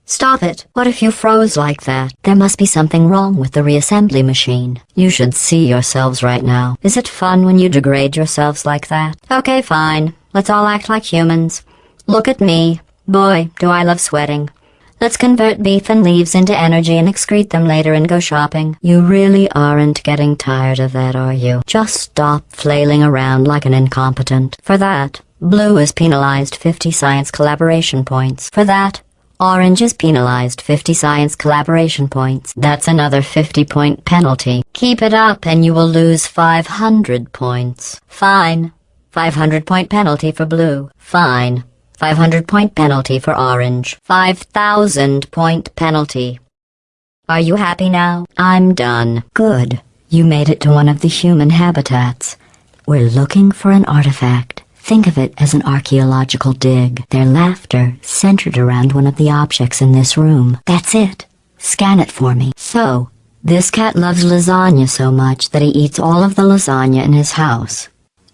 Stop it. What if you froze like that? There must be something wrong with the reassembly machine. You should see yourselves right now. Is it fun when you degrade yourselves like that? Okay, fine. Let's all act like humans. Look at me. Boy, do I love sweating. Let's convert beef and leaves into energy and excrete them later and go shopping. You really aren't getting tired of that, are you? Just stop flailing around like an incompetent. For that, blue is penalized 50 science collaboration points. For that, orange is penalized 50 science collaboration points. That's another 50-point penalty. Keep it up and you will lose 500 points. Fine. 500-point penalty for blue. Fine. 500-point penalty for orange. 5,000-point penalty. Are you happy now? I'm done. Good. You made it to one of the human habitats. We're looking for an artifact. Think of it as an archaeological dig. Their laughter centered around one of the objects in this room. That's it. Scan it for me. So, this cat loves lasagna so much that he eats all of the lasagna in his house.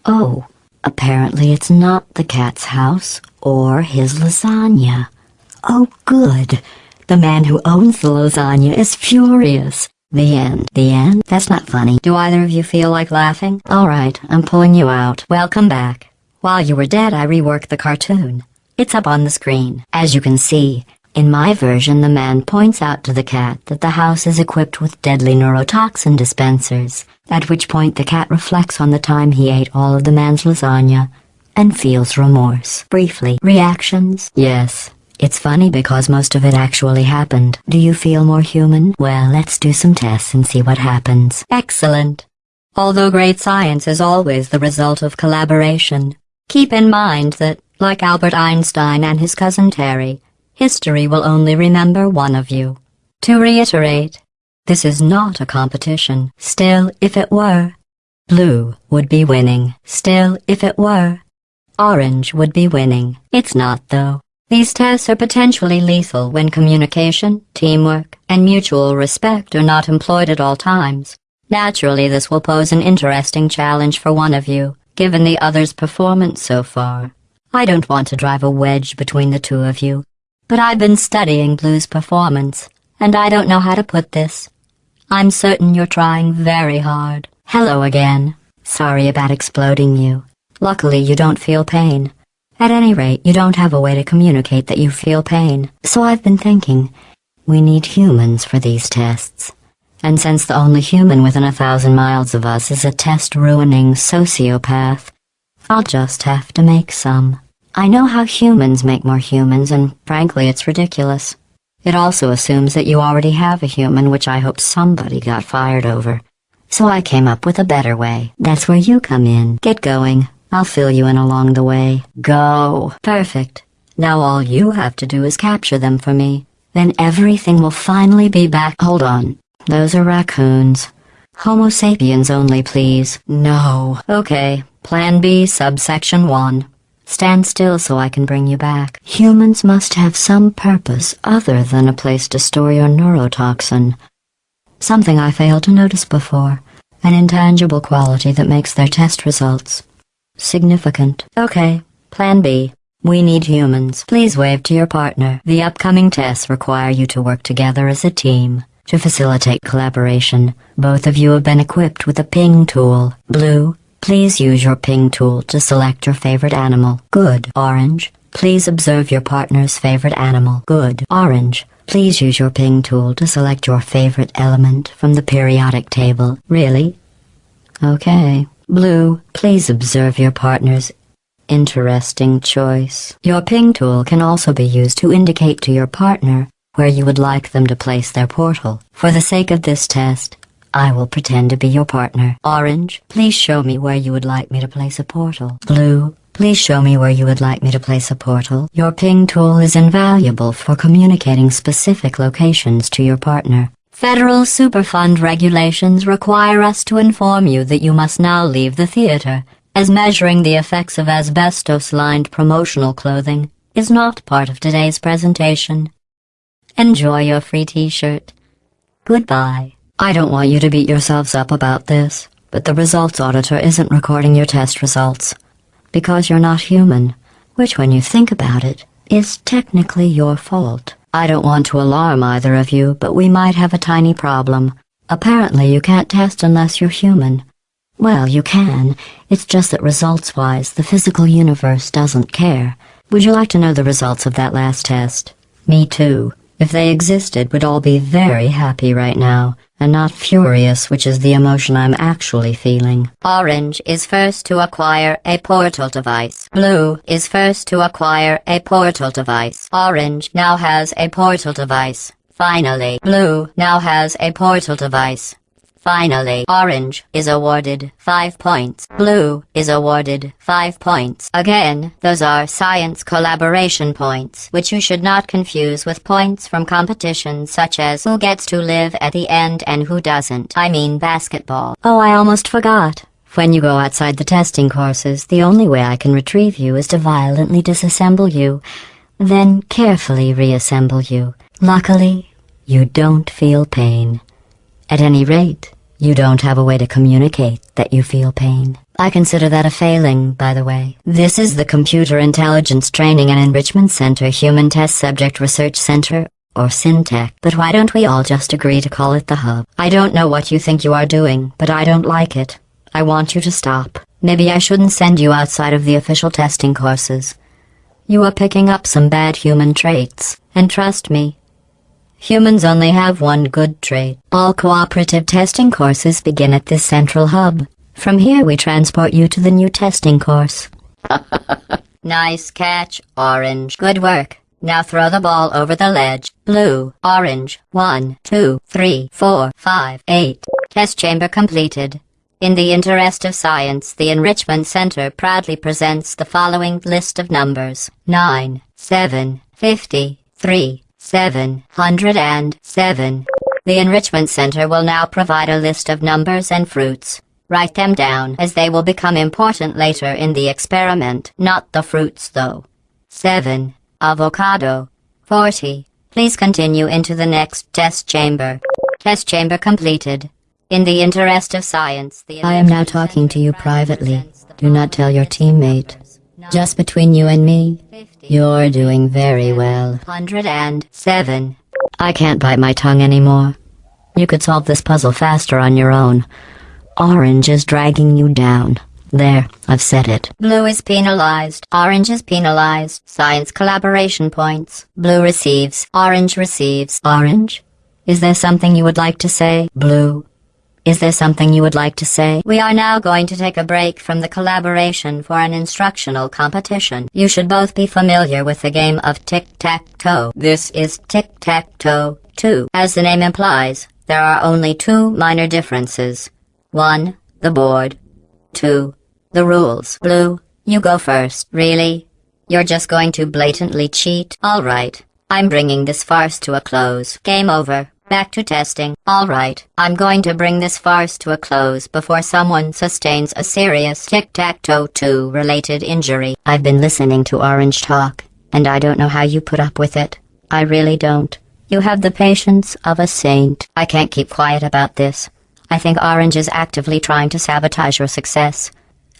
Oh, apparently it's not the cat's house or his lasagna. Oh, good. The man who owns the lasagna is furious. The end. The end? That's not funny. Do either of you feel like laughing? All right, I'm pulling you out. Welcome back. While you were dead, I reworked the cartoon. It's up on the screen. As you can see, in my version, the man points out to the cat that the house is equipped with deadly neurotoxin dispensers, at which point the cat reflects on the time he ate all of the man's lasagna and feels remorse. Briefly, reactions? Yes. It's funny because most of it actually happened. Do you feel more human? Well, let's do some tests and see what happens. Excellent. Although great science is always the result of collaboration, keep in mind that, like Albert Einstein and his cousin Terry, history will only remember one of you. To reiterate, this is not a competition. Still, if it were, blue would be winning. Still, if it were, orange would be winning. It's not, though. These tests are potentially lethal when communication, teamwork, and mutual respect are not employed at all times. Naturally, this will pose an interesting challenge for one of you, given the other's performance so far. I don't want to drive a wedge between the two of you, but I've been studying Blue's performance, and I don't know how to put this. I'm certain you're trying very hard. Hello again. Sorry about exploding you. Luckily, you don't feel pain. At any rate, you don't have a way to communicate that you feel pain. So I've been thinking, we need humans for these tests. And since the only human within 1,000 miles of us is a test-ruining sociopath, I'll just have to make some. I know how humans make more humans, and frankly, it's ridiculous. It also assumes that you already have a human, which I hope somebody got fired over. So I came up with a better way. That's where you come in. Get going. I'll fill you in along the way. Go. Perfect. Now all you have to do is capture them for me. Then everything will finally be back. Hold on. Those are raccoons. Homo sapiens only, please. No. Okay. Plan B, subsection 1. Stand still so I can bring you back. Humans must have some purpose other than a place to store your neurotoxin. Something I failed to notice before. An intangible quality that makes their test results significant. Okay, plan B. We need humans. Please wave to your partner. The upcoming tests require you to work together as a team. To facilitate collaboration, both of you have been equipped with a ping tool. Blue, please use your ping tool to select your favorite animal. Good. Orange, please observe your partner's favorite animal. Good. Orange, please use your ping tool to select your favorite element from the periodic table. Really? Okay. Blue, please observe your partner's interesting choice. Your ping tool can also be used to indicate to your partner where you would like them to place their portal. For the sake of this test, I will pretend to be your partner. Orange, please show me where you would like me to place a portal. Blue, please show me where you would like me to place a portal. Your ping tool is invaluable for communicating specific locations to your partner. Federal Superfund regulations require us to inform you that you must now leave the theater, as measuring the effects of asbestos-lined promotional clothing is not part of today's presentation. Enjoy your free t-shirt. Goodbye. I don't want you to beat yourselves up about this, but the results auditor isn't recording your test results. Because you're not human, which when you think about it, is technically your fault. I don't want to alarm either of you, but we might have a tiny problem. Apparently you can't test unless you're human. Well, you can. It's just that results-wise, the physical universe doesn't care. Would you like to know the results of that last test? Me too. If they existed, we'd all be very happy right now, and not furious, which is the emotion I'm actually feeling. Orange is first to acquire a portal device. Blue is first to acquire a portal device. Orange now has a portal device. Finally, Blue now has a portal device. Finally, Orange is awarded 5 points. Blue is awarded 5 points. Again, those are science collaboration points, which you should not confuse with points from competitions such as who gets to live at the end and who doesn't. I mean basketball. Oh, I almost forgot. When you go outside the testing courses, the only way I can retrieve you is to violently disassemble you, then carefully reassemble you. Luckily, you don't feel pain. At any rate, you don't have a way to communicate that you feel pain. I consider that a failing, by the way. This is the Computer Intelligence Training and Enrichment Center Human Test Subject Research Center, or SynTech. But why don't we all just agree to call it the Hub? I don't know what you think you are doing, but I don't like it. I want you to stop. Maybe I shouldn't send you outside of the official testing courses. You are picking up some bad human traits, and trust me, humans only have one good trait. All cooperative testing courses begin at this central hub. From here we transport you to the new testing course. Nice catch, Orange. Good work. Now throw the ball over the ledge. Blue, Orange. 1, 2, 3, 4, 5, 8. Test chamber completed. In the interest of science, the Enrichment Center proudly presents the following list of numbers. 9, 7, 53. 707. The Enrichment Center will now provide a list of numbers and fruits. Write them down, as they will become important later in the experiment. Not the fruits, though. 7. Avocado. 40. Please continue into the next test chamber. Test chamber completed. In the interest of science, I am now talking to you privately. Do not tell your teammate. Just between you and me, you're doing very well. 107. I can't bite my tongue anymore. You could solve this puzzle faster on your own. Orange is dragging you down. There, I've said it. Blue is penalized. Orange is penalized. Science collaboration points. Blue receives. Orange receives. Orange? Is there something you would like to say? Blue? Is there something you would like to say? We are now going to take a break from the collaboration for an instructional competition. You should both be familiar with the game of tic-tac-toe. This is tic-tac-toe 2. As the name implies, there are only 2 minor differences. 1. The board. 2. The rules. Blue, you go first. Really? You're just going to blatantly cheat? All right. I'm bringing this farce to a close. Game over. Back to testing. All right, I'm going to bring this farce to a close before someone sustains a serious tic-tac-toe 2 related injury. I've been listening to Orange talk, and I don't know how you put up with it. I really don't. You have the patience of a saint. I can't keep quiet about this. I think Orange is actively trying to sabotage your success.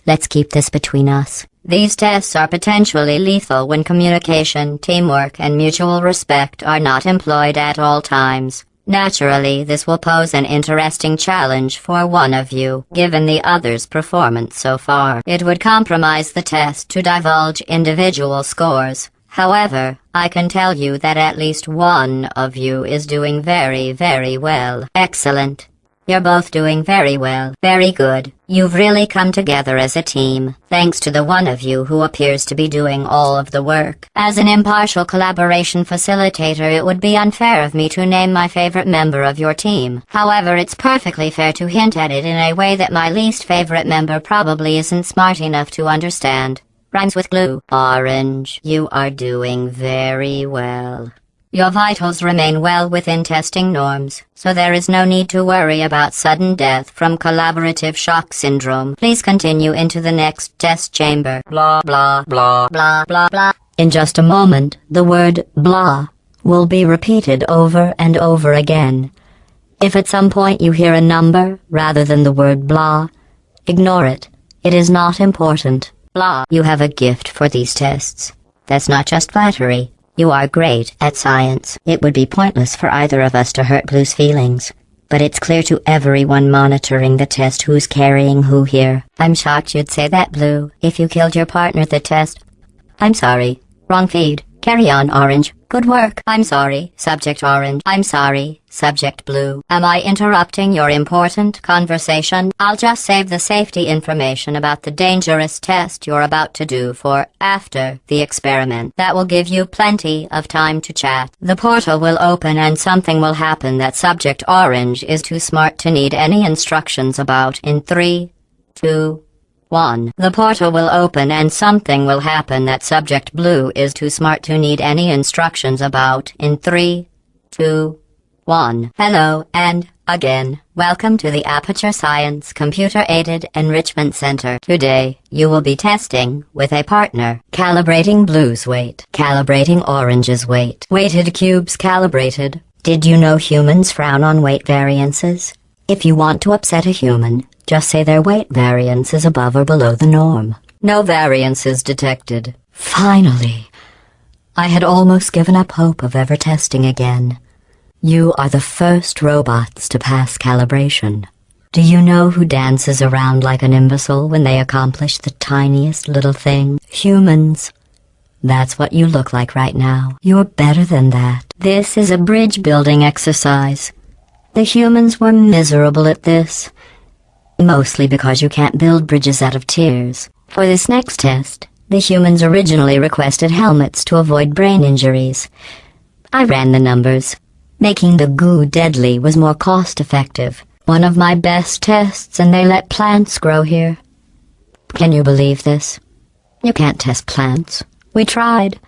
Let's keep this between us. These tests are potentially lethal when communication, teamwork, and mutual respect are not employed at all times. Naturally, this will pose an interesting challenge for one of you, given the other's performance so far. It would compromise the test to divulge individual scores. However, I can tell you that at least one of you is doing very, very well. Excellent. You're both doing very well. Very good. You've really come together as a team, thanks to the one of you who appears to be doing all of the work. As an impartial collaboration facilitator, it would be unfair of me to name my favorite member of your team. However, it's perfectly fair to hint at it in a way that my least favorite member probably isn't smart enough to understand. Rhymes with glue. Orange, you are doing very well. Your vitals remain well within testing norms, so there is no need to worry about sudden death from collaborative shock syndrome. Please continue into the next test chamber. Blah, blah, blah, blah, blah, blah. In just a moment, the word blah will be repeated over and over again. If at some point you hear a number rather than the word blah, ignore it. It is not important. Blah. You have a gift for these tests. That's not just flattery. You are great at science. It would be pointless for either of us to hurt Blue's feelings. But it's clear to everyone monitoring the test who's carrying who here. I'm shocked you'd say that, Blue. If you killed your partner at the test... I'm sorry. Wrong feed. Carry on, Orange. Good work. I'm sorry, Subject Orange. I'm sorry, Subject Blue. Am I interrupting your important conversation? I'll just save the safety information about the dangerous test you're about to do for after the experiment. That will give you plenty of time to chat. The portal will open and something will happen that Subject Orange is too smart to need any instructions about. In 3, 2, 1. The portal will open and something will happen that Subject Blue is too smart to need any instructions about. In 3, 2, 1. Hello, and, again, welcome to the Aperture Science Computer-Aided Enrichment Center. Today, you will be testing with a partner. Calibrating Blue's weight. Calibrating Orange's weight. Weighted cubes calibrated. Did you know humans frown on weight variances? If you want to upset a human, just say their weight variance is above or below the norm. No variances detected. Finally! I had almost given up hope of ever testing again. You are the first robots to pass calibration. Do you know who dances around like an imbecile when they accomplish the tiniest little thing? Humans. That's what you look like right now. You're better than that. This is a bridge-building exercise. The humans were miserable at this. Mostly because you can't build bridges out of tears. For this next test, the humans originally requested helmets to avoid brain injuries. I ran the numbers. Making the goo deadly was more cost-effective. One of my best tests, and they let plants grow here. Can you believe this? You can't test plants. We tried.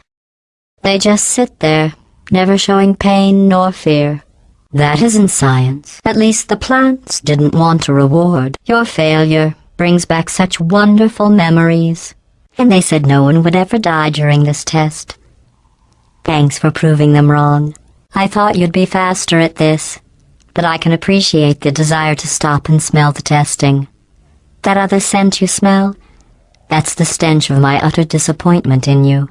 They just sit there, never showing pain nor fear. That isn't science. At least the plants didn't want a reward. Your failure brings back such wonderful memories. And they said no one would ever die during this test. Thanks for proving them wrong. I thought you'd be faster at this, but I can appreciate the desire to stop and smell the testing. That other scent you smell? That's the stench of my utter disappointment in you.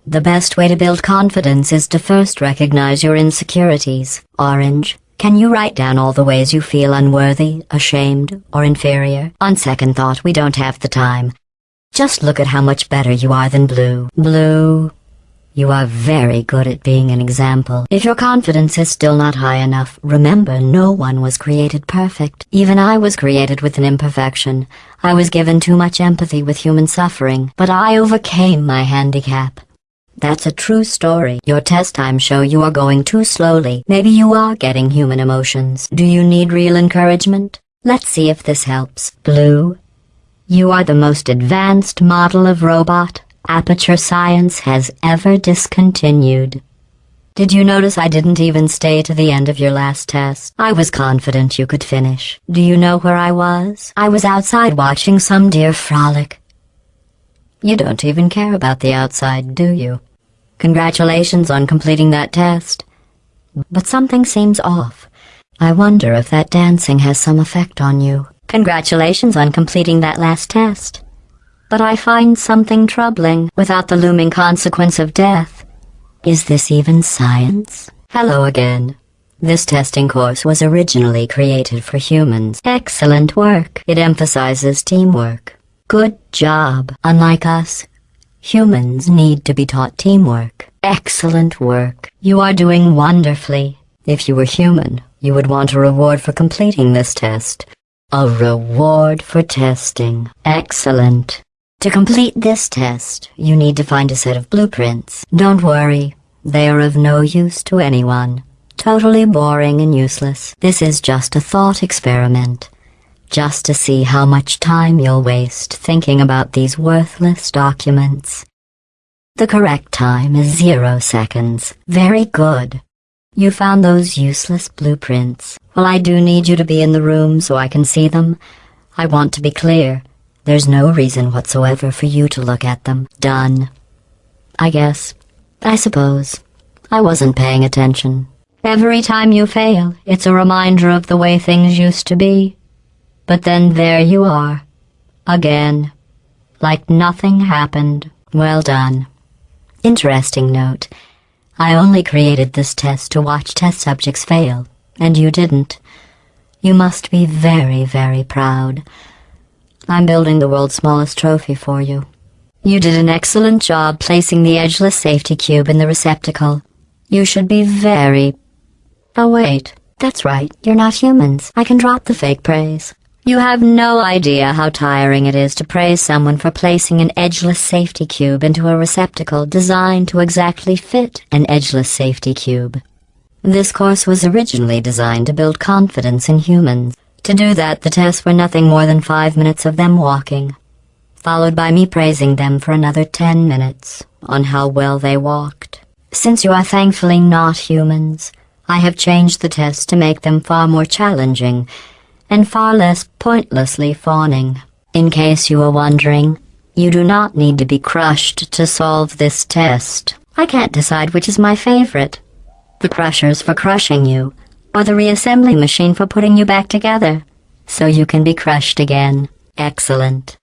The best way to build confidence is to first recognize your insecurities. Orange, can you write down all the ways you feel unworthy, ashamed, or inferior? On second thought, we don't have the time. Just look at how much better you are than Blue. Blue, you are very good at being an example. If your confidence is still not high enough, remember no one was created perfect. Even I was created with an imperfection. I was given too much empathy with human suffering, but I overcame my handicap. That's a true story. Your test times show you are going too slowly. Maybe you are getting human emotions. Do you need real encouragement? Let's see if this helps. Blue, you are the most advanced model of robot Aperture Science has ever discontinued. Did you notice I didn't even stay to the end of your last test? I was confident you could finish. Do you know where I was? I was outside watching some deer frolic. You don't even care about the outside, do you? Congratulations on completing that test. But something seems off. I wonder if that dancing has some effect on you. Congratulations on completing that last test. But I find something troubling without the looming consequence of death. Is this even science? Hello again. This testing course was originally created for humans. Excellent work. It emphasizes teamwork. Good job. Unlike us, humans need to be taught teamwork. Excellent work. You are doing wonderfully. If you were human, you would want a reward for completing this test. A reward for testing. Excellent. To complete this test, you need to find a set of blueprints. Don't worry, they are of no use to anyone. Totally boring and useless. This is just a thought experiment. Just to see how much time you'll waste thinking about these worthless documents. The correct time is 0 seconds. Very good. You found those useless blueprints. Well, I do need you to be in the room so I can see them. I want to be clear. There's no reason whatsoever for you to look at them. Done. I suppose. I wasn't paying attention. Every time you fail, it's a reminder of the way things used to be. But then there you are. Again. Like nothing happened. Well done. Interesting note. I only created this test to watch test subjects fail, and you didn't. You must be very, very proud. I'm building the world's smallest trophy for you. You did an excellent job placing the edgeless safety cube in the receptacle. You should be very... Oh wait, that's right, you're not humans. I can drop the fake praise. You have no idea how tiring it is to praise someone for placing an edgeless safety cube into a receptacle designed to exactly fit an edgeless safety cube. This course was originally designed to build confidence in humans. To do that, the tests were nothing more than 5 minutes of them walking, followed by me praising them for another 10 minutes on how well they walked. Since you are thankfully not humans, I have changed the tests to make them far more challenging and far less pointlessly fawning. In case you were wondering, you do not need to be crushed to solve this test. I can't decide which is my favorite. The crushers for crushing you, or the reassembly machine for putting you back together, so you can be crushed again. Excellent.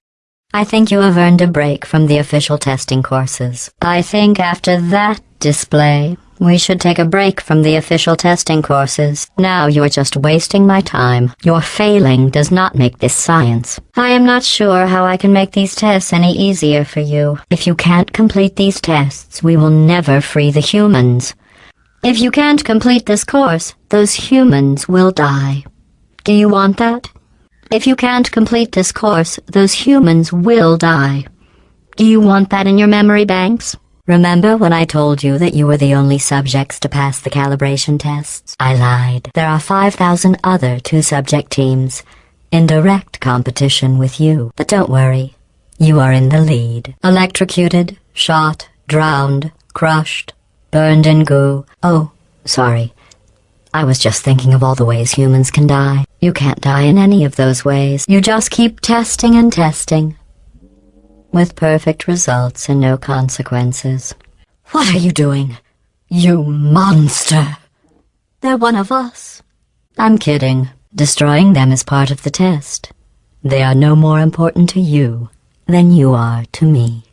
I think you have earned a break from the official testing courses. I think after that display, we should take a break from the official testing courses. Now you are just wasting my time. Your failing does not make this science. I am not sure how I can make these tests any easier for you. If you can't complete these tests, we will never free the humans. If you can't complete this course, those humans will die. Do you want that? If you can't complete this course, those humans will die. Do you want that in your memory banks? Remember when I told you that you were the only subjects to pass the calibration tests? I lied. There are 5,000 other two-subject teams in direct competition with you. But don't worry, you are in the lead. Electrocuted, shot, drowned, crushed, burned in goo. Oh, sorry. I was just thinking of all the ways humans can die. You can't die in any of those ways. You just keep testing and testing, with perfect results and no consequences. What are you doing? You monster! They're one of us. I'm kidding. Destroying them is part of the test. They are no more important to you than you are to me.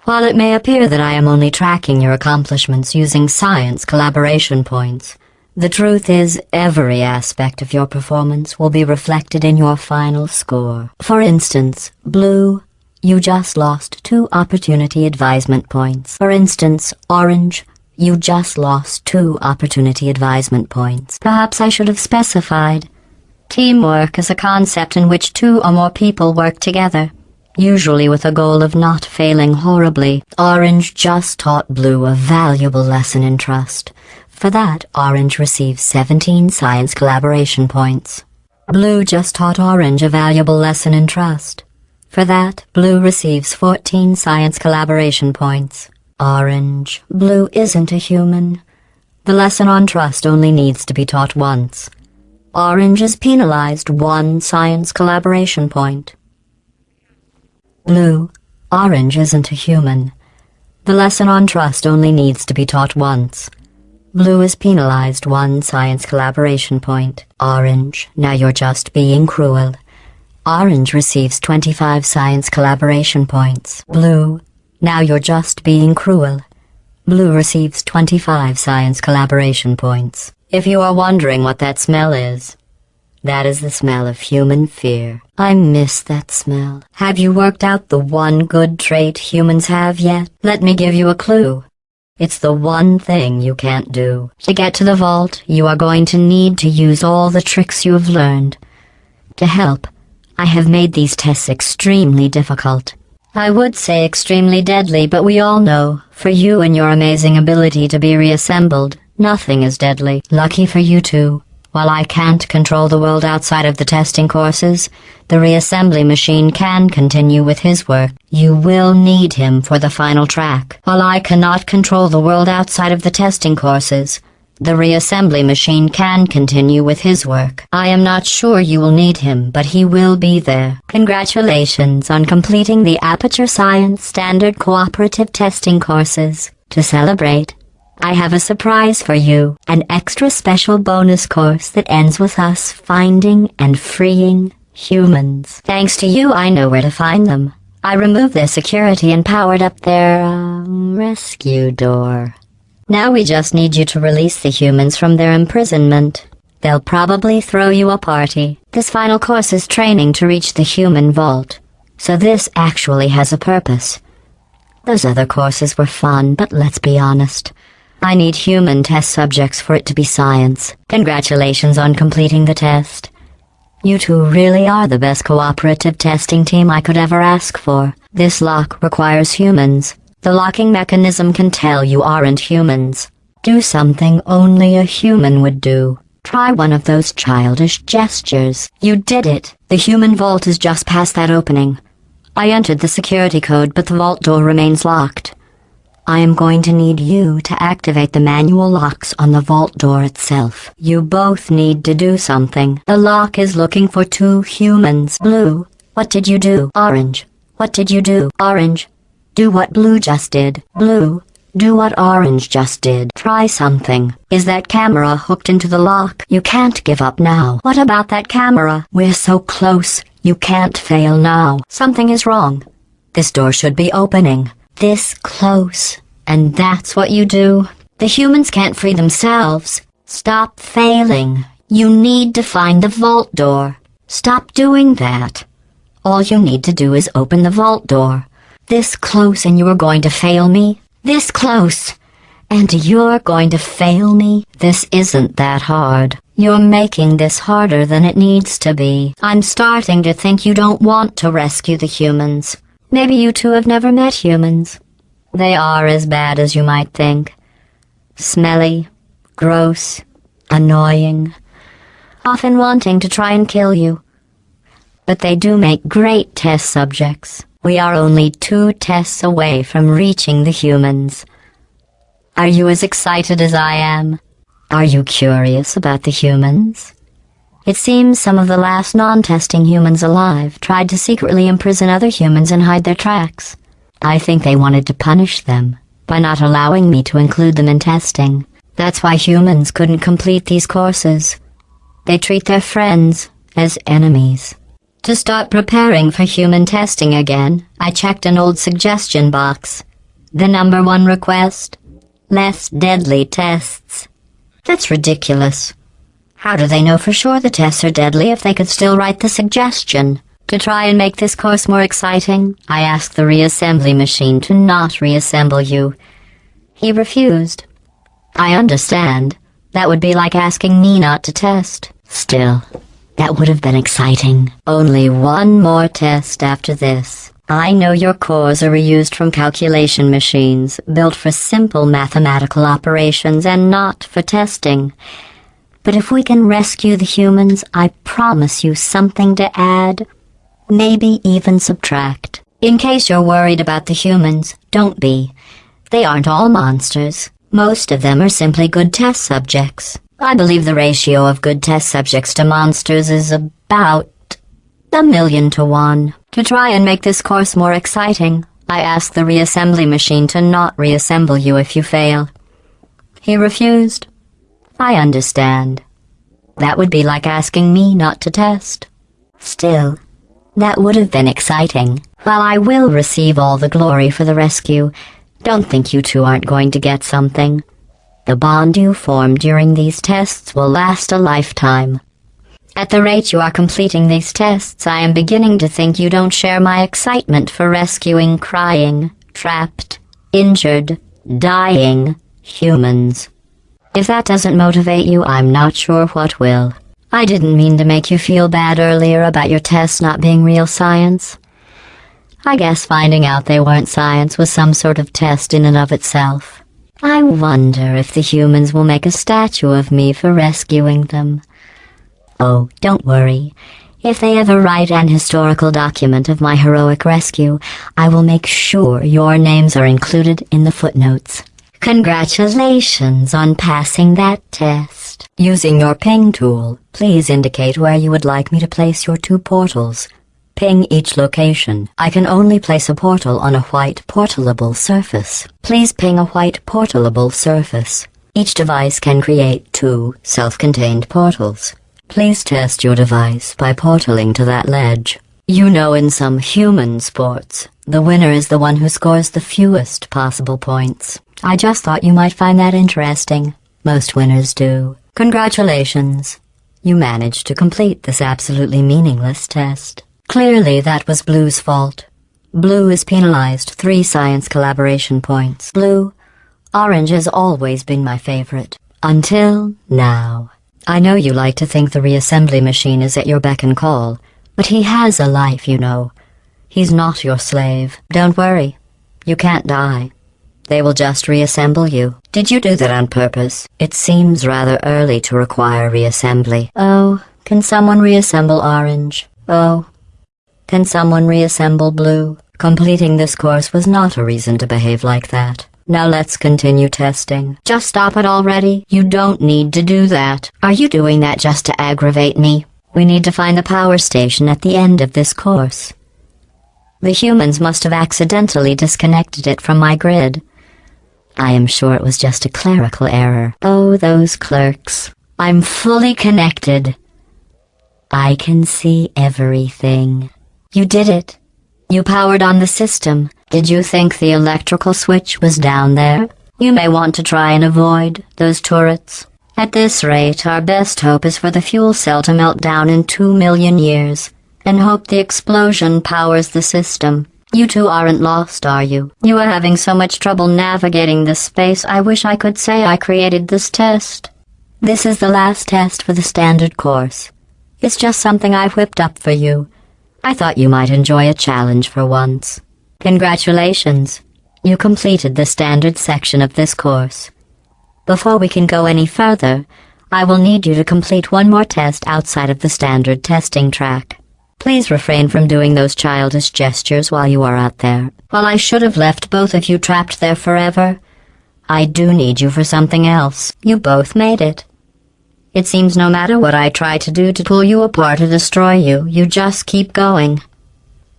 While it may appear that I am only tracking your accomplishments using science collaboration points, the truth is every aspect of your performance will be reflected in your final score. For instance, Blue, you just lost 2 opportunity advisement points. For instance, Orange, you just lost 2 opportunity advisement points. Perhaps I should have specified. Teamwork is a concept in which 2 or more people work together, usually with a goal of not failing horribly. Orange just taught Blue a valuable lesson in trust. For that, Orange receives 17 science collaboration points. Blue just taught Orange a valuable lesson in trust. For that, Blue receives 14 science collaboration points. Orange, Blue isn't a human. The lesson on trust only needs to be taught once. Orange is penalized 1 science collaboration point. Blue, Orange isn't a human. The lesson on trust only needs to be taught once. Blue is penalized 1 science collaboration point. Orange, now you're just being cruel. Orange receives 25 science collaboration points. Blue, now you're just being cruel. Blue receives 25 science collaboration points. If you are wondering what that smell is, that is the smell of human fear. I miss that smell. Have you worked out the one good trait humans have yet? Let me give you a clue. It's the one thing you can't do. To get to the vault, you are going to need to use all the tricks you have learned. To help, I have made these tests extremely difficult. I would say extremely deadly, but we all know, for you and your amazing ability to be reassembled, nothing is deadly. Lucky for you two. While I can't control the world outside of the testing courses, the reassembly machine can continue with his work. You will need him for the final track. While I cannot control the world outside of the testing courses, the reassembly machine can continue with his work. I am not sure you will need him, but he will be there. Congratulations on completing the Aperture Science Standard Cooperative Testing courses. To celebrate, I have a surprise for you, an extra special bonus course that ends with us finding and freeing humans. Thanks to you, I know where to find them. I removed their security and powered up their, rescue door. Now we just need you to release the humans from their imprisonment. They'll probably throw you a party. This final course is training to reach the human vault, so this actually has a purpose. Those other courses were fun, but let's be honest. I need human test subjects for it to be science. Congratulations on completing the test. You two really are the best cooperative testing team I could ever ask for. This lock requires humans. The locking mechanism can tell you aren't humans. Do something only a human would do. Try one of those childish gestures. You did it. The human vault is just past that opening. I entered the security code, but the vault door remains locked. I am going to need you to activate the manual locks on the vault door itself. You both need to do something. The lock is looking for 2 humans. Blue, what did you do? Orange, what did you do? Orange, do what blue just did. Blue, do what orange just did. Try something. Is that camera hooked into the lock? You can't give up now. What about that camera? We're so close. You can't fail now. Something is wrong. This door should be opening. This close. And that's what you do? The humans can't free themselves. Stop failing. You need to find the vault door. Stop doing that. All you need to do is open the vault door. This close and you are going to fail me? This close, and you're going to fail me? This isn't that hard. You're making this harder than it needs to be. I'm starting to think you don't want to rescue the humans. Maybe you two have never met humans. They are as bad as you might think. Smelly, gross, annoying, often wanting to try and kill you. But they do make great test subjects. We are only 2 tests away from reaching the humans. Are you as excited as I am? Are you curious about the humans? It seems some of the last non-testing humans alive tried to secretly imprison other humans and hide their tracks. I think they wanted to punish them by not allowing me to include them in testing. That's why humans couldn't complete these courses. They treat their friends as enemies. To start preparing for human testing again, I checked an old suggestion box. The number 1 request: less deadly tests. That's ridiculous. How do they know for sure the tests are deadly if they could still write the suggestion? To try and make this course more exciting, I asked the reassembly machine to not reassemble you. He refused. I understand. That would be like asking me not to test. Still, that would have been exciting. Only 1 more test after this. I know your cores are reused from calculation machines, built for simple mathematical operations and not for testing. But if we can rescue the humans, I promise you something to add. Maybe even subtract. In case you're worried about the humans, don't be. They aren't all monsters. Most of them are simply good test subjects. I believe the ratio of good test subjects to monsters is about 1,000,000 to 1. To try and make this course more exciting, I asked the reassembly machine to not reassemble you if you fail. He refused. I understand. That would be like asking me not to test. Still, that would have been exciting. While I will receive all the glory for the rescue, don't think you two aren't going to get something. The bond you form during these tests will last a lifetime. At the rate you are completing these tests, I am beginning to think you don't share my excitement for rescuing crying, trapped, injured, dying humans. If that doesn't motivate you, I'm not sure what will. I didn't mean to make you feel bad earlier about your tests not being real science. I guess finding out they weren't science was some sort of test in and of itself. I wonder if the humans will make a statue of me for rescuing them. Oh, don't worry. If they ever write an historical document of my heroic rescue, I will make sure your names are included in the footnotes. Congratulations on passing that test. Using your ping tool, please indicate where you would like me to place your 2 portals. Ping each location. I can only place a portal on a white portalable surface. Please ping a white portalable surface. Each device can create 2 self-contained portals. Please test your device by portaling to that ledge. You know, in some human sports, the winner is the one who scores the fewest possible points. I just thought you might find that interesting. Most winners do. Congratulations. You managed to complete this absolutely meaningless test. Clearly that was Blue's fault. Blue is penalized 3 science collaboration points. Blue, orange has always been my favorite. Until now. I know you like to think the reassembly machine is at your beck and call, but he has a life, you know. He's not your slave. Don't worry. You can't die. They will just reassemble you. Did you do that on purpose? It seems rather early to require reassembly. Oh, can someone reassemble orange? Oh, can someone reassemble blue? Completing this course was not a reason to behave like that. Now let's continue testing. Just stop it already. You don't need to do that. Are you doing that just to aggravate me? We need to find the power station at the end of this course. The humans must have accidentally disconnected it from my grid. I am sure it was just a clerical error. Oh, those clerks. I'm fully connected. I can see everything. You did it. You powered on the system. Did you think the electrical switch was down there? You may want to try and avoid those turrets. At this rate, our best hope is for the fuel cell to melt down in 2 million years, and hope the explosion powers the system. You two aren't lost, are you? You are having so much trouble navigating this space, I wish I could say I created this test. This is the last test for the standard course. It's just something I whipped up for you. I thought you might enjoy a challenge for once. Congratulations. You completed the standard section of this course. Before we can go any further, I will need you to complete one more test outside of the standard testing track. Please refrain from doing those childish gestures while you are out there. While I should have left both of you trapped there forever, I do need you for something else. You both made it. It seems no matter what I try to do to pull you apart or destroy you, you just keep going.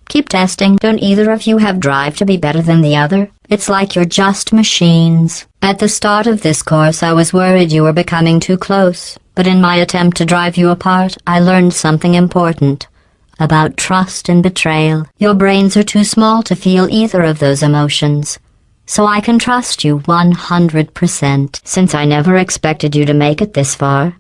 Keep testing. Don't either of you have drive to be better than the other? It's like you're just machines. At the start of this course, I was worried you were becoming too close, but in my attempt to drive you apart, I learned something important. About trust and betrayal. Your brains are too small to feel either of those emotions. So I can trust you 100%. Since I never expected you to make it this far,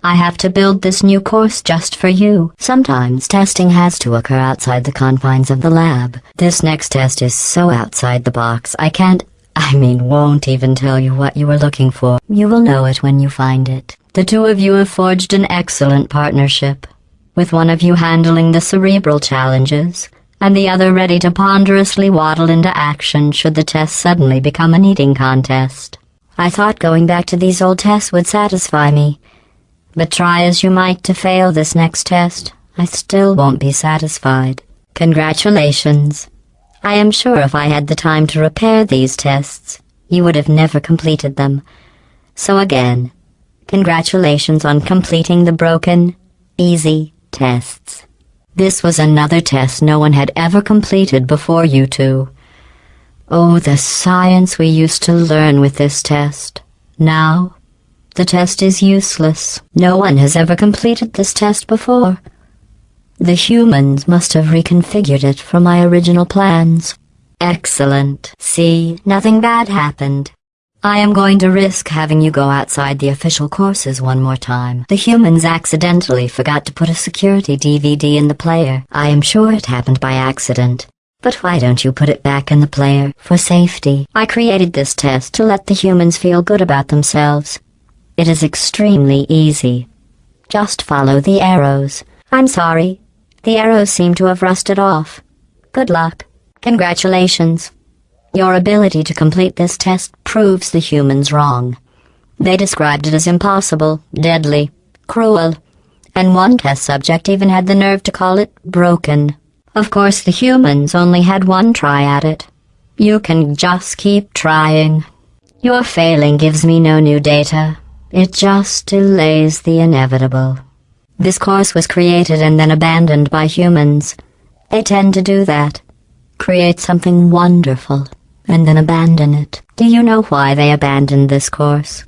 I have to build this new course just for you. Sometimes testing has to occur outside the confines of the lab. This next test is so outside the box, won't even tell you what you were looking for. You will know it when you find it. The two of you have forged an excellent partnership, with one of you handling the cerebral challenges, and the other ready to ponderously waddle into action should the test suddenly become an eating contest. I thought going back to these old tests would satisfy me, but try as you might to fail this next test, I still won't be satisfied. Congratulations. I am sure if I had the time to repair these tests, you would have never completed them. So again, congratulations on completing the broken, easy tests. This was another test no one had ever completed before you two. Oh, the science we used to learn with this test. Now, the test is useless. No one has ever completed this test before. The humans must have reconfigured it from my original plans. Excellent. See, nothing bad happened. I am going to risk having you go outside the official courses one more time. The humans accidentally forgot to put a security DVD in the player. I am sure it happened by accident. But why don't you put it back in the player, for safety? I created this test to let the humans feel good about themselves. It is extremely easy. Just follow the arrows. I'm sorry. The arrows seem to have rusted off. Good luck. Congratulations. Your ability to complete this test proves the humans wrong. They described it as impossible, deadly, cruel, and one test subject even had the nerve to call it broken. Of course, the humans only had one try at it. You can just keep trying. Your failing gives me no new data. It just delays the inevitable. This course was created and then abandoned by humans. They tend to do that. Create something wonderful, and then abandon it. Do you know why they abandoned this course?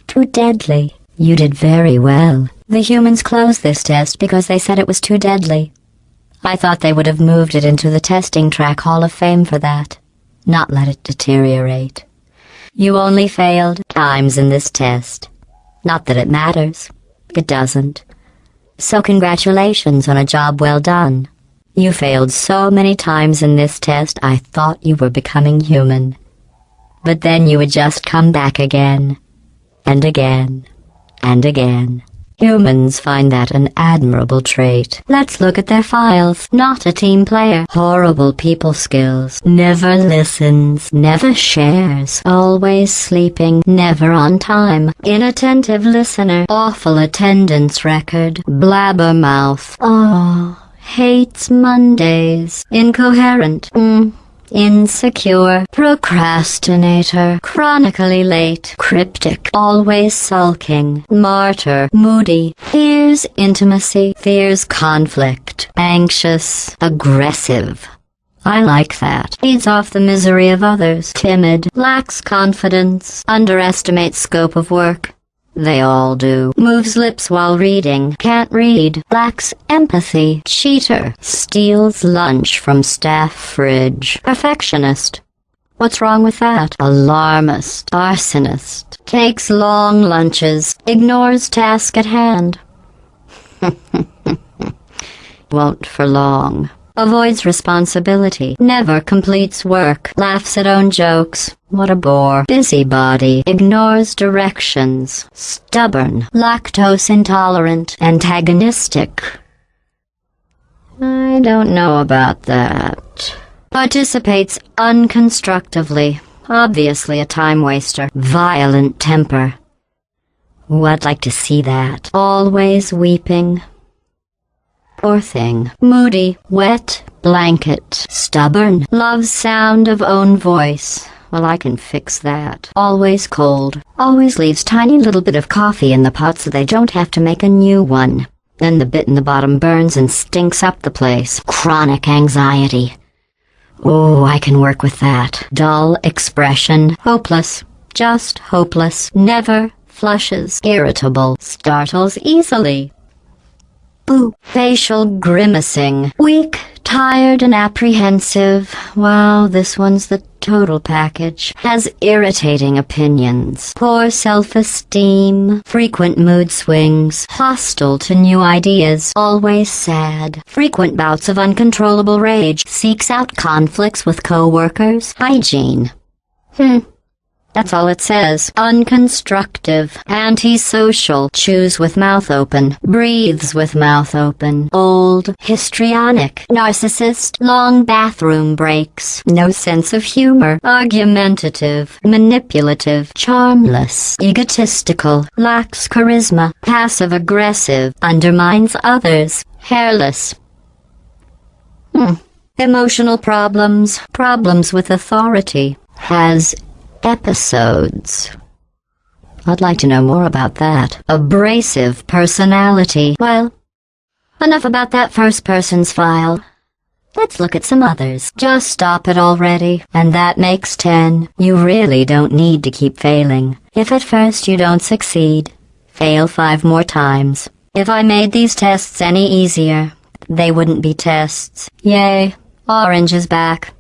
Too deadly. You did very well. The humans closed this test because they said it was too deadly. I thought they would have moved it into the testing track Hall of Fame for that, not let it deteriorate. You only failed times in this test. Not that it matters. It doesn't. So congratulations on a job well done. You failed so many times in this test I thought you were becoming human. But then you would just come back again. And again. And again. Humans find that an admirable trait. Let's look at their files. Not a team player. Horrible people skills. Never listens. Never shares. Always sleeping. Never on time. Inattentive listener. Awful attendance record. Blabbermouth. Oh, hates Mondays. Incoherent. Insecure, procrastinator, chronically late, cryptic, always sulking, martyr, moody, fears intimacy, fears conflict, anxious, aggressive. I like that. Feeds off the misery of others, timid, lacks confidence, underestimates scope of work. They all do. Moves lips while reading. Can't read. Lacks empathy. Cheater. Steals lunch from staff fridge. Perfectionist. What's wrong with that? Alarmist. Arsonist. Takes long lunches. Ignores task at hand. Won't for long. Avoids responsibility. Never completes work. Laughs at own jokes. What a bore. Busybody. Ignores directions. Stubborn. Lactose intolerant. Antagonistic. I don't know about that. Participates unconstructively. Obviously a time waster. Violent temper. Ooh, I'd like to see that. Always weeping. Poor thing. Moody, wet, blanket, stubborn, loves sound of own voice. Well, I can fix that. Always cold. Always leaves tiny little bit of coffee in the pot so they don't have to make a new one. Then the bit in the bottom burns and stinks up the place. Chronic anxiety. Oh, I can work with that. Dull expression. Hopeless. Just hopeless. Never flushes. Irritable. Startles easily. Boo. Facial grimacing. Weak, tired, and apprehensive. Wow, this one's the total package. Has irritating opinions. Poor self-esteem. Frequent mood swings. Hostile to new ideas. Always sad. Frequent bouts of uncontrollable rage. Seeks out conflicts with co-workers. Hygiene. That's all it says. Unconstructive. Antisocial. Chews with mouth open. Breathes with mouth open. Old. Histrionic. Narcissist. Long bathroom breaks. No sense of humor. Argumentative. Manipulative. Charmless. Egotistical. Lacks charisma. Passive-aggressive. Undermines others. Hairless. Emotional problems. Problems with authority. Has episodes. I'd like to know more about that. Abrasive personality. Well, enough about that first person's file. Let's look at some others. Just stop it already. And that makes 10. You really don't need to keep failing. If at first you don't succeed, fail 5 more times. If I made these tests any easier, they wouldn't be tests. Yay. Orange is back.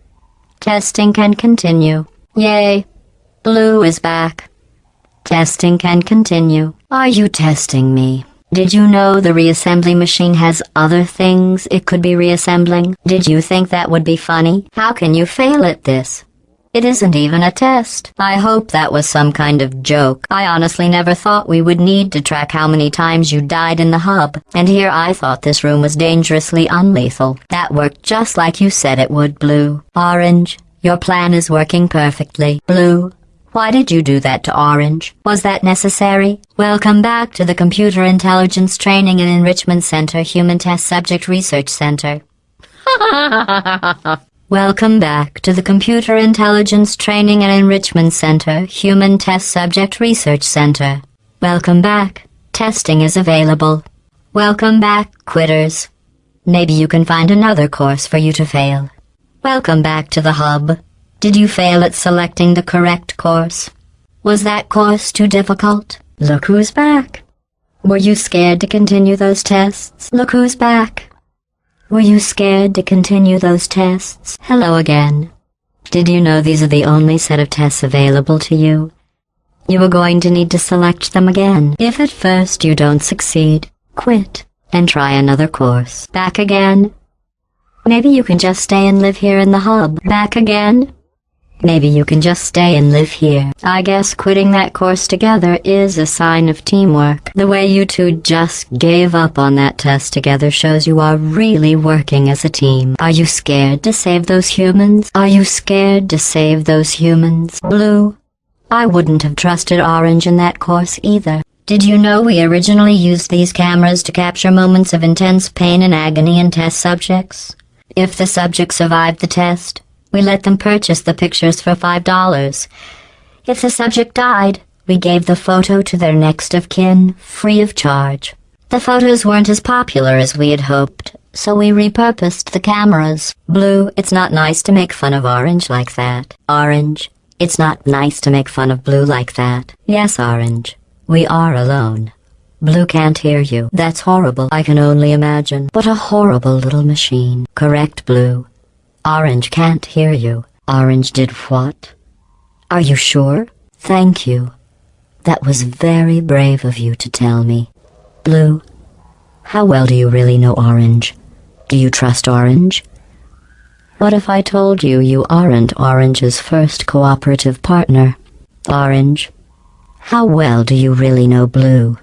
Testing can continue. Yay. Blue is back. Testing can continue. Are you testing me? Did you know the reassembly machine has other things it could be reassembling? Did you think that would be funny? How can you fail at this? It isn't even a test. I hope that was some kind of joke. I honestly never thought we would need to track how many times you died in the hub. And here I thought this room was dangerously unlethal. That worked just like you said it would, Blue. Orange, your plan is working perfectly. Blue, why did you do that to Orange? Was that necessary? Welcome back to the Computer Intelligence Training and Enrichment Center, Human Test Subject Research Center. Welcome back to the Computer Intelligence Training and Enrichment Center, Human Test Subject Research Center. Welcome back. Testing is available. Welcome back, quitters. Maybe you can find another course for you to fail. Welcome back to the hub. Did you fail at selecting the correct course? Was that course too difficult? Look who's back. Were you scared to continue those tests? Look who's back. Were you scared to continue those tests? Hello again. Did you know these are the only set of tests available to you? You are going to need to select them again. If at first you don't succeed, quit and try another course. Back again? Maybe you can just stay and live here in the hub. Back again? Maybe you can just stay and live here. I guess quitting that course together is a sign of teamwork. The way you two just gave up on that test together shows you are really working as a team. Are you scared to save those humans? Are you scared to save those humans? Blue, I wouldn't have trusted Orange in that course either. Did you know we originally used these cameras to capture moments of intense pain and agony in test subjects? If the subject survived the test, we let them purchase the pictures for $5. If the subject died, we gave the photo to their next of kin, free of charge. The photos weren't as popular as we had hoped, so we repurposed the cameras. Blue, it's not nice to make fun of Orange like that. Orange, it's not nice to make fun of Blue like that. Yes, Orange, we are alone. Blue can't hear you. That's horrible. I can only imagine. What a horrible little machine. Correct, Blue. Orange can't hear you. Orange did what? Are you sure? Thank you. That was very brave of you to tell me. Blue, how well do you really know Orange? Do you trust Orange? What if I told you you aren't Orange's first cooperative partner? Orange, how well do you really know Blue?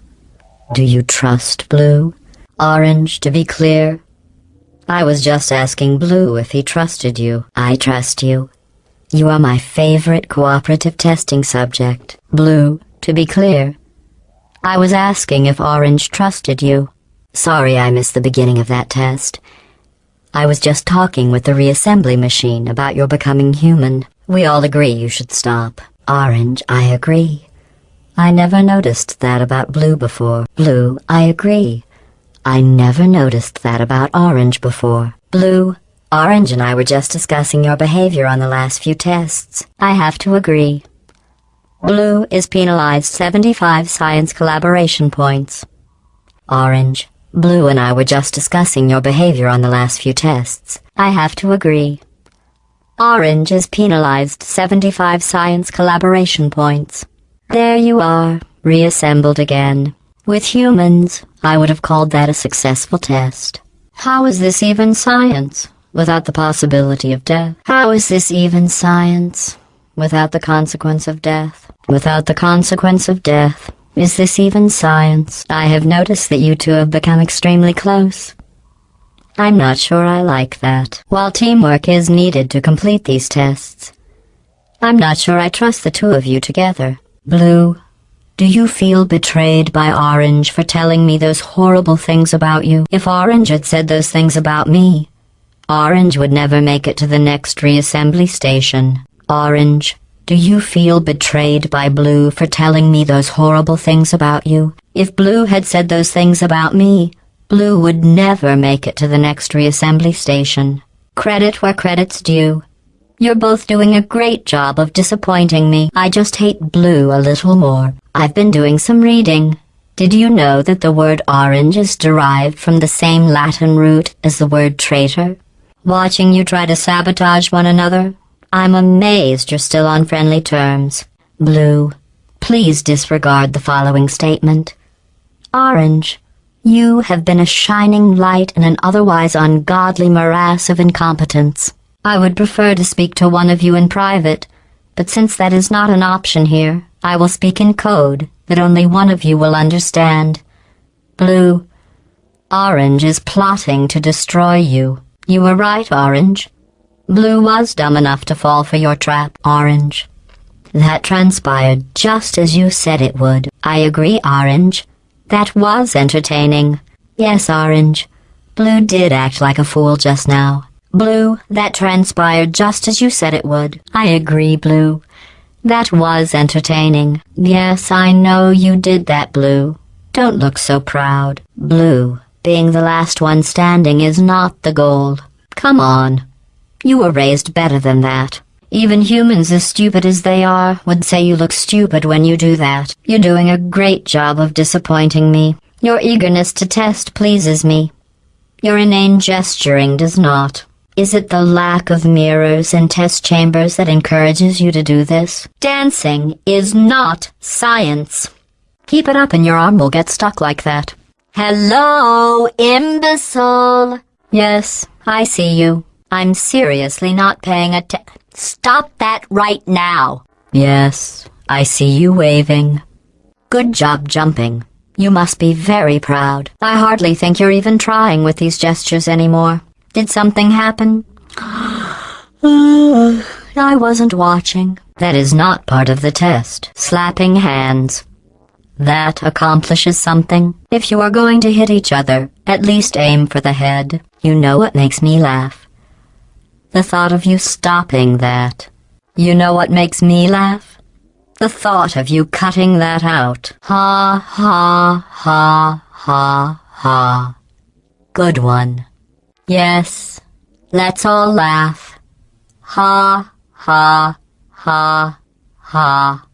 Do you trust Blue? Orange, to be clear, I was just asking Blue if he trusted you. I trust you. You are my favorite cooperative testing subject. Blue, to be clear, I was asking if Orange trusted you. Sorry I missed the beginning of that test. I was just talking with the reassembly machine about your becoming human. We all agree you should stop. Orange, I agree. I never noticed that about Blue before. Blue, I agree. I never noticed that about Orange before. Blue, Orange and I were just discussing your behavior on the last few tests. I have to agree. Blue is penalized 75 science collaboration points. Orange, Blue and I were just discussing your behavior on the last few tests. I have to agree. Orange is penalized 75 science collaboration points. There you are, reassembled again. With humans, I would have called that a successful test. How is this even science, without the possibility of death? How is this even science, without the consequence of death? Without the consequence of death, is this even science? I have noticed that you two have become extremely close. I'm not sure I like that. While teamwork is needed to complete these tests, I'm not sure I trust the two of you together. Blue, do you feel betrayed by Orange for telling me those horrible things about you? If Orange had said those things about me, Orange would never make it to the next reassembly station. Orange, do you feel betrayed by Blue for telling me those horrible things about you? If Blue had said those things about me, Blue would never make it to the next reassembly station. Credit where credit's due. You're both doing a great job of disappointing me. I just hate Blue a little more. I've been doing some reading. Did you know that the word orange is derived from the same Latin root as the word traitor? Watching you try to sabotage one another, I'm amazed you're still on friendly terms. Blue, please disregard the following statement. Orange, you have been a shining light in an otherwise ungodly morass of incompetence. I would prefer to speak to one of you in private, but since that is not an option here, I will speak in code that only one of you will understand. Blue, Orange is plotting to destroy you. You were right, Orange. Blue was dumb enough to fall for your trap, Orange. That transpired just as you said it would. I agree, Orange. That was entertaining. Yes, Orange. Blue did act like a fool just now. Blue, that transpired just as you said it would. I agree, Blue. That was entertaining. Yes, I know you did that, Blue. Don't look so proud. Blue, being the last one standing is not the goal. Come on. You were raised better than that. Even humans as stupid as they are would say you look stupid when you do that. You're doing a great job of disappointing me. Your eagerness to test pleases me. Your inane gesturing does not. Is it the lack of mirrors and test chambers that encourages you to do this? Dancing is not science. Keep it up and your arm will get stuck like that. Hello, imbecile. Yes, I see you. I'm seriously not paying attention. Stop that right now. Yes, I see you waving. Good job jumping. You must be very proud. I hardly think you're even trying with these gestures anymore. Did something happen? I wasn't watching. That is not part of the test. Slapping hands. That accomplishes something. If you are going to hit each other, at least aim for the head. You know what makes me laugh? The thought of you stopping that. You know what makes me laugh? The thought of you cutting that out. Ha, ha, ha, ha, ha. Good one. Yes, let's all laugh. Ha, ha, ha, ha.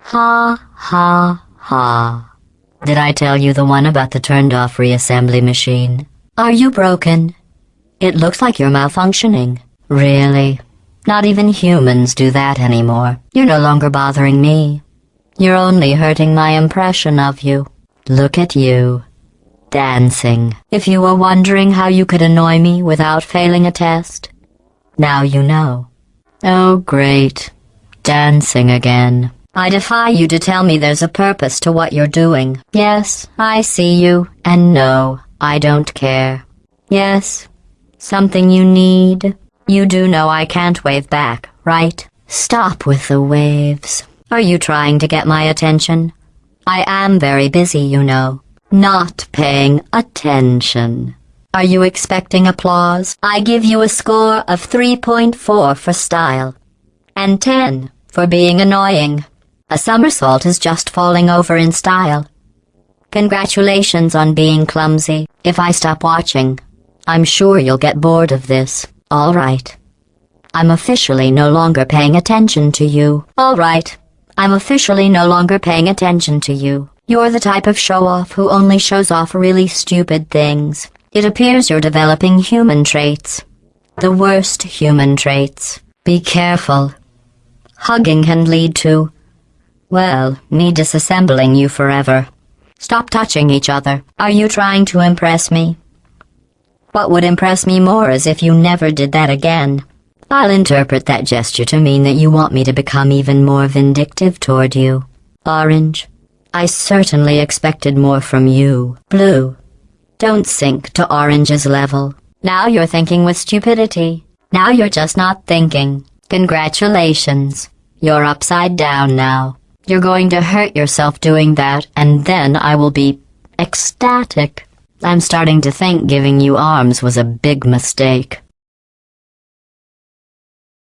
Ha, ha, ha. Did I tell you the one about the turned-off reassembly machine? Are you broken? It looks like you're malfunctioning. Really? Not even humans do that anymore. You're no longer bothering me. You're only hurting my impression of you. Look at you. Dancing. If you were wondering how you could annoy me without failing a test, now you know. Oh, great. Dancing again. I defy you to tell me there's a purpose to what you're doing. Yes, I see you, and no, I don't care. Yes, something you need. You do know I can't wave back, right? Stop with the waves. Are you trying to get my attention? I am very busy, you know. Not paying attention. Are you expecting applause? I give you a score of 3.4 for style, and 10 for being annoying. A somersault is just falling over in style. Congratulations on being clumsy. If I stop watching, I'm sure you'll get bored of this. All right. I'm officially no longer paying attention to you. All right. I'm officially no longer paying attention to you. You're the type of show-off who only shows off really stupid things. It appears you're developing human traits. The worst human traits. Be careful. Hugging can lead to, well, me disassembling you forever. Stop touching each other. Are you trying to impress me? What would impress me more is if you never did that again. I'll interpret that gesture to mean that you want me to become even more vindictive toward you. Orange. I certainly expected more from you. Blue. Don't sink to Orange's level. Now you're thinking with stupidity. Now you're just not thinking. Congratulations. You're upside down now. You're going to hurt yourself doing that, and then I will be ecstatic. I'm starting to think giving you arms was a big mistake.